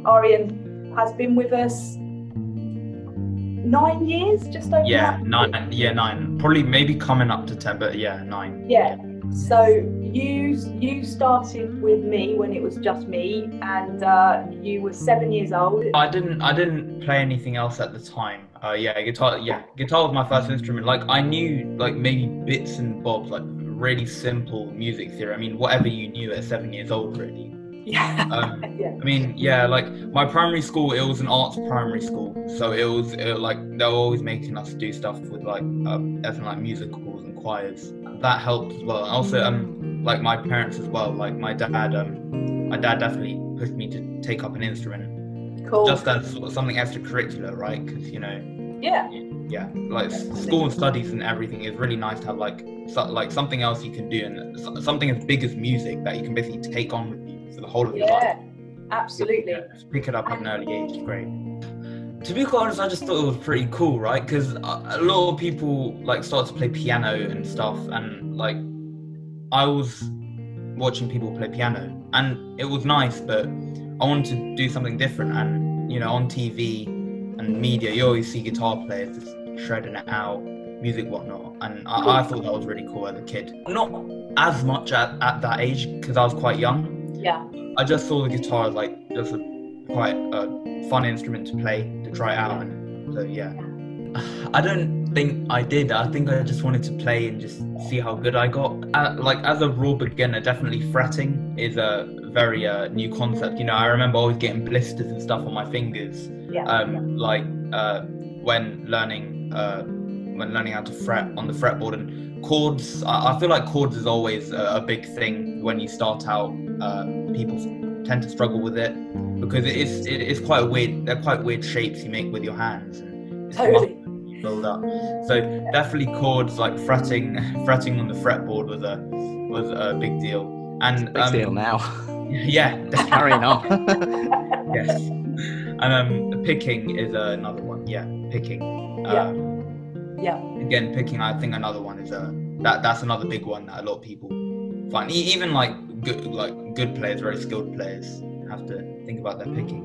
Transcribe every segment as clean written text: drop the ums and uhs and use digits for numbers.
Aaryan has been with us 9 years, just over. Yeah, 9. Yeah, 9. Probably maybe coming up to 10, but yeah, 9. Yeah. So you started with me when it was just me, and you were 7 years old. I didn't play anything else at the time. Guitar. Yeah, guitar was my first instrument. Like I knew like maybe bits and bobs, like really simple music theory. I mean, whatever you knew at 7 years old, really. Yeah. Yeah. I mean, yeah, like my primary school, it was an arts primary school, so it was like they were always making us do stuff with like everything like musicals and choirs. That helped as well. And also, like my parents as well. Like my dad definitely pushed me to take up an instrument. Cool. Just as sort of something extracurricular, right? Because yeah, like school and studies and everything is really nice to have like something else you can do, and something as big as music that you can basically take on with you for the whole of your life. Yeah, absolutely. Yeah, just pick it up at an early age is great. To be quite honest, I just thought it was pretty cool, right? Because a lot of people like start to play piano and stuff, and like I was watching people play piano, and it was nice, but I wanted to do something different. And on TV and media, you always see guitar players just shredding it out, music, whatnot, and I thought that was really cool as a kid. Not as much at that age because I was quite young. Yeah. I just saw the guitar as like just quite a fun instrument to play, to try out, and so yeah. I don't think I did. I think I just wanted to play and just see how good I got. Like as a raw beginner, definitely fretting is a very new concept. I remember always getting blisters and stuff on my fingers. Yeah. Like when learning how to fret on the fretboard, and chords. I feel like chords is always a big thing when you start out. People tend to struggle with it because it is quite weird. They're quite weird shapes you make with your hands, and it's Totally. you build up. So definitely chords, like fretting on the fretboard was a big deal. And big deal now. Yeah, carrying on. Yes. And picking is another one. Yeah, picking. Yeah. Again, picking. I think another one is that's another big one that a lot of people find. Even like good players, very skilled players, have to think about their picking.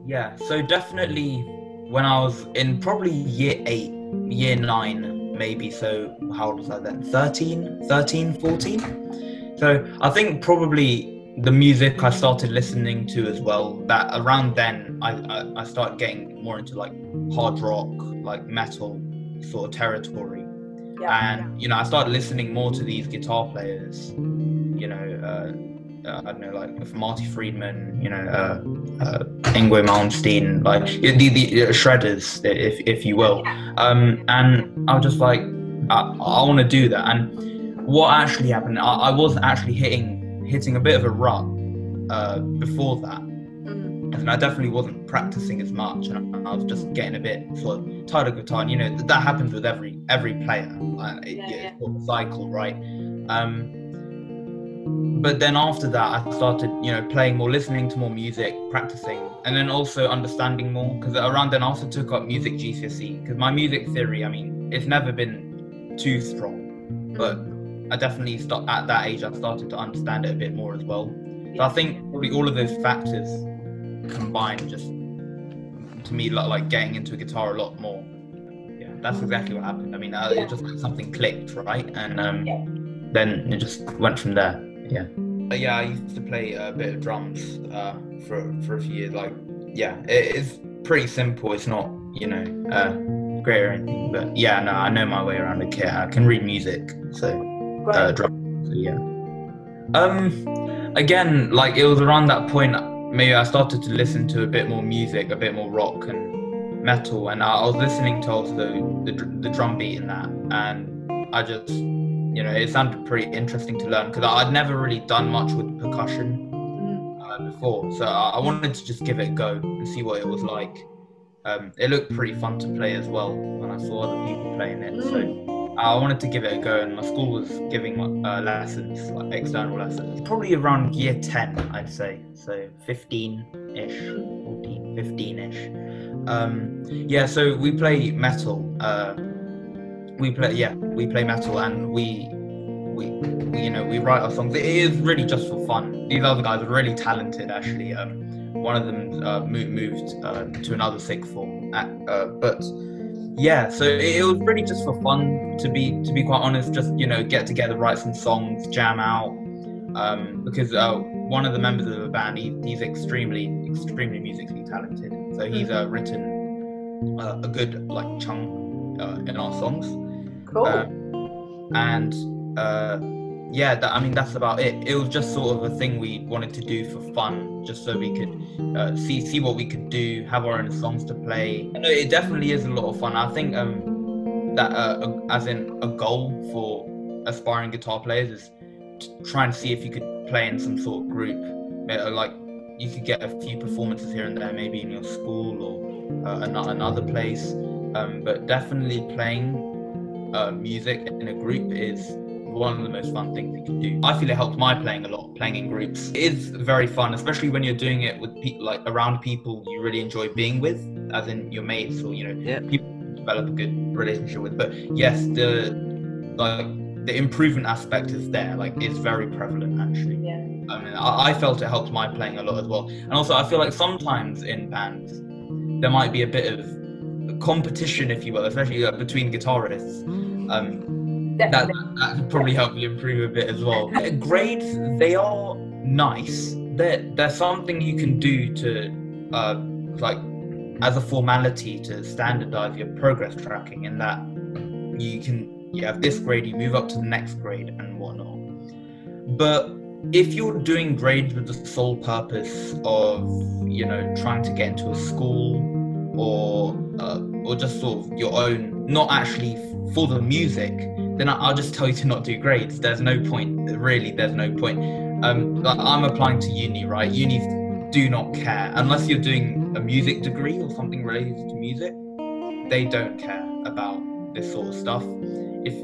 Yeah. So definitely, when I was in probably year 8, year 9, maybe. So how old was I then? 13, 14. So I think probably the music I started listening to as well, that around then I started getting more into like hard rock, like metal sort of territory. And I started listening more to these guitar players, I don't know, like Marty Friedman, Yngwie Malmsteen, like the shredders, if you will. And I was just like, I want to do that. And what actually happened, I was actually hitting a bit of a rut before that, and I definitely wasn't practicing as much, and I was just getting a bit sort of tired of guitar. And that happens with every player. It's sort of a cycle, right? But then after that, I started playing more, listening to more music, practicing, and then also understanding more, because around then I also took up music GCSE, because my music theory, I mean, it's never been too strong, but I definitely at that age I started to understand it a bit more as well. So I think probably all of those factors combined just to me like getting into a guitar a lot more. Yeah, that's exactly what happened. I mean, it just like something clicked, right? And then it just went from there. Yeah. Yeah, I used to play a bit of drums for a few years. Like, yeah, it is pretty simple. It's not great or anything, but yeah, no, I know my way around a kit. I can read music, so drums. So yeah. Again, like it was around that point, maybe I started to listen to a bit more music, a bit more rock and metal, and I was listening to also the drum beat in that, and I just, it sounded pretty interesting to learn, because I'd never really done much with percussion before, so I wanted to just give it a go and see what it was like. It looked pretty fun to play as well when I saw other people playing it, so I wanted to give it a go, and my school was giving lessons, like external lessons. Probably around year 10, I'd say, so 15-ish, 14, 15-ish. Yeah, so we play metal. We play metal, and we write our songs. It is really just for fun. These other guys are really talented, actually. one of them moved to another sixth form. But yeah, so it was really just for fun, to be quite honest. Just, you know, get together, write some songs, jam out. Because one of the members of the band, he's extremely musically talented. So he's written a good like chunk in our songs. Cool. And yeah, I mean, that's about it. It was just sort of a thing we wanted to do for fun, just so we could see what we could do, have our own songs to play. No, it definitely is a lot of fun. I think that as in a goal for aspiring guitar players is to try and see if you could play in some sort of group. Like, you could get a few performances here and there, maybe in your school or another place. But definitely playing music in a group is one of the most fun things you can do. I feel it helped my playing a lot, playing in groups. It is very fun, especially when you're doing it with people, like around people you really enjoy being with, as in your mates, or, you know, people you develop a good relationship with. But yes, the improvement aspect is there, like, it's very prevalent actually. Yeah. I mean, I felt it helped my playing a lot as well. And also I feel like sometimes in bands there might be a bit of competition, if you will, especially between guitarists. That could probably help you improve a bit as well. Grades, they are nice. They're something you can do to like as a formality to standardize your progress tracking, in that you have this grade, you move up to the next grade and whatnot. But if you're doing grades with the sole purpose of, you know, trying to get into a school or just sort of your own, not actually for the music, then I'll just tell you to not do grades. There's no point, really, there's no point. Like, I'm applying to uni, right? Unis do not care. Unless you're doing a music degree or something related to music, they don't care about this sort of stuff. If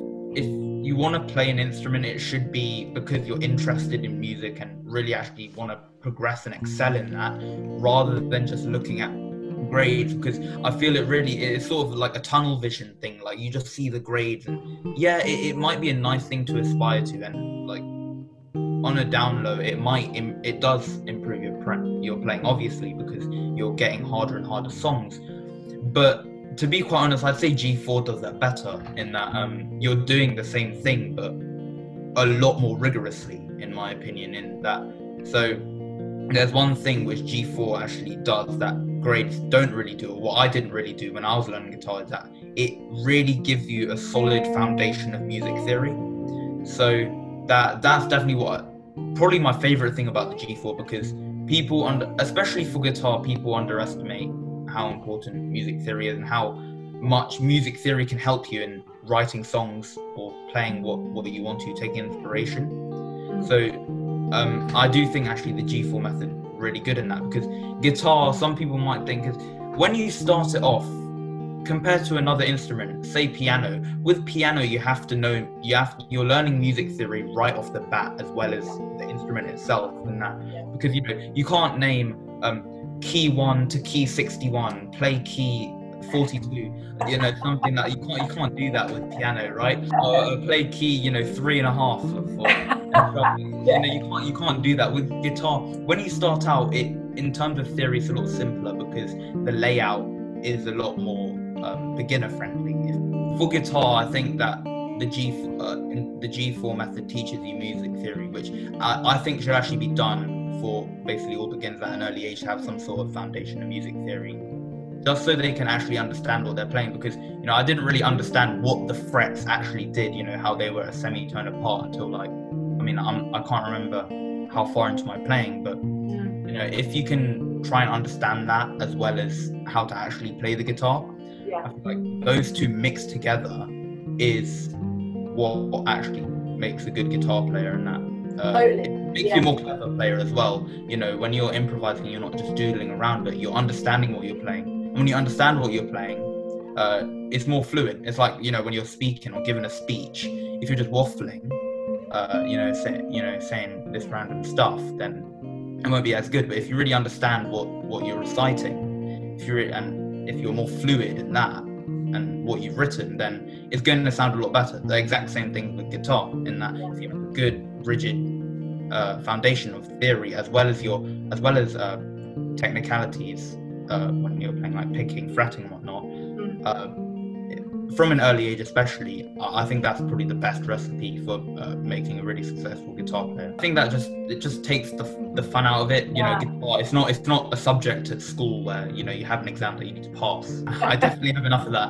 you want to play an instrument, it should be because you're interested in music and really actually want to progress and excel in that, rather than just looking at grades. Because I feel it's sort of like a tunnel vision thing. Like, you just see the grades, and yeah, it might be a nice thing to aspire to, and like on a down low, it does improve your playing, obviously, because you're getting harder and harder songs. But to be quite honest, I'd say G4 does that better, in that you're doing the same thing but a lot more rigorously, in my opinion, in that. So there's one thing which G4 actually does that grades don't really do, or what I didn't really do when I was learning guitar, is that it really gives you a solid foundation of music theory. So that's definitely probably my favorite thing about the G4, because people, especially for guitar, people underestimate how important music theory is and how much music theory can help you in writing songs or playing what you want to, taking inspiration. So I do think actually the G4 method really good in that, because guitar, some people might think, is when you start it off compared to another instrument, say piano. With piano, you have to know, you're learning music theory right off the bat, as well as the instrument itself, and that, because you can't name key 1 to key 61, play key 42, something that you can't do that with piano, right? Or play key 3.5 you can't do that with guitar. When you start out, in terms of theory, it's a lot simpler, because the layout is a lot more beginner friendly. For guitar, I think that the G4 method teaches you music theory, which I think should actually be done for basically all beginners at an early age, to have some sort of foundation of music theory, just so they can actually understand what they're playing. Because I didn't really understand what the frets actually did, how they were a semitone apart, until I can't remember how far into my playing, but if you can try and understand that, as well as how to actually play the guitar, I feel like those two mixed together is what actually makes a good guitar player, and that it makes you a more clever player as well. When you're improvising, you're not just doodling around, but you're understanding what you're playing. And when you understand what you're playing, it's more fluent. It's like, when you're speaking or giving a speech, if you're just waffling, saying this random stuff, then it won't be as good. But if you really understand what you're reciting, if you're more fluid in that and what you've written, then it's going to sound a lot better. The exact same thing with guitar, in that if you have a good rigid foundation of theory, as well as technicalities when you're playing, like picking, fretting, and whatnot. Mm. From an early age, especially, I think that's probably the best recipe for making a really successful guitar player. I think that it just takes the fun out of it. You know, guitar, it's not a subject at school where, you know, you have an exam that you need to pass. I definitely have enough of that.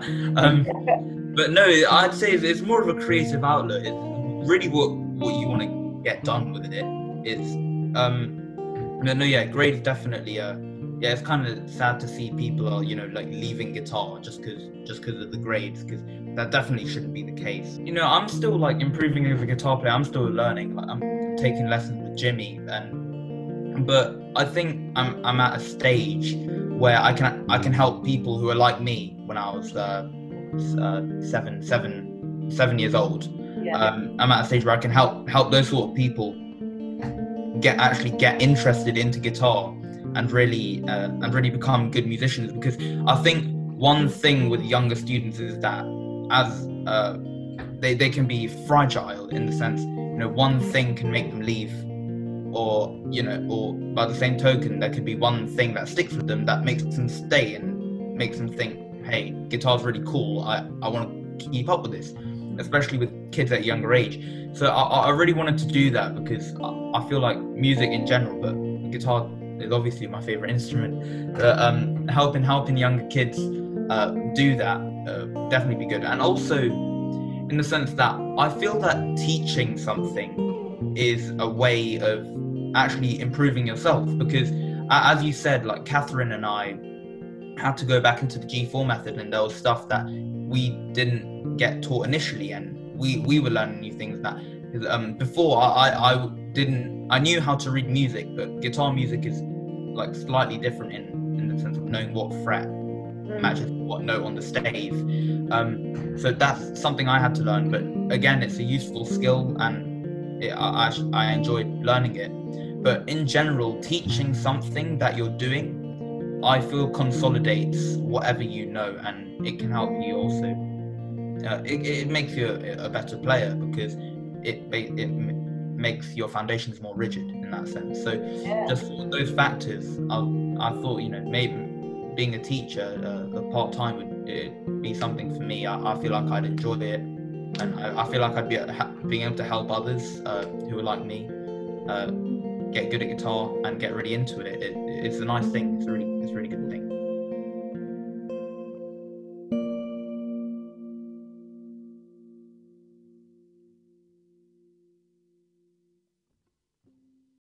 But no, I'd say it's more of a creative outlet. It's really what you want to get done with it. It's grades definitely. Yeah, it's kind of sad to see people are, you know, like leaving guitar just because of the grades, because that definitely shouldn't be the case. You know, I'm still like improving as a guitar player. I'm still learning. Like, I'm taking lessons with Jimmy, but I think I'm at a stage where I can help people who are like me when I was 7 years old. Yeah. I'm at a stage where I can help those sort of people get interested into guitar and really become good musicians, because I think one thing with younger students is that as they can be fragile, in the sense, you know, one thing can make them leave, or by the same token there could be one thing that sticks with them that makes them stay and makes them think, hey, guitar's really cool, I want to keep up with this, especially with kids at a younger age. So I really wanted to do that, because I feel like music in general, but guitar is obviously my favorite instrument. Helping younger kids do that definitely be good. And also in the sense that I feel that teaching something is a way of actually improving yourself, because as you said, like Catherine and I had to go back into the G4 method, and there was stuff that we didn't get taught initially, and we were learning new things that before I knew how to read music, but guitar music is like slightly different in the sense of knowing what fret matches what note on the stave. So that's something I had to learn, but again, it's a useful skill, and I enjoyed learning it. But in general, teaching something that you're doing, I feel consolidates whatever you know, and it can help you also. It makes you a better player, because it makes your foundations more rigid in that sense. So just those factors, I thought, you know, maybe being a teacher, a part-time would be something for me. I feel like I'd enjoy it, and I feel like I'd be being able to help others who are like me get good at guitar and get really into it. It's a nice thing. It's a really good thing.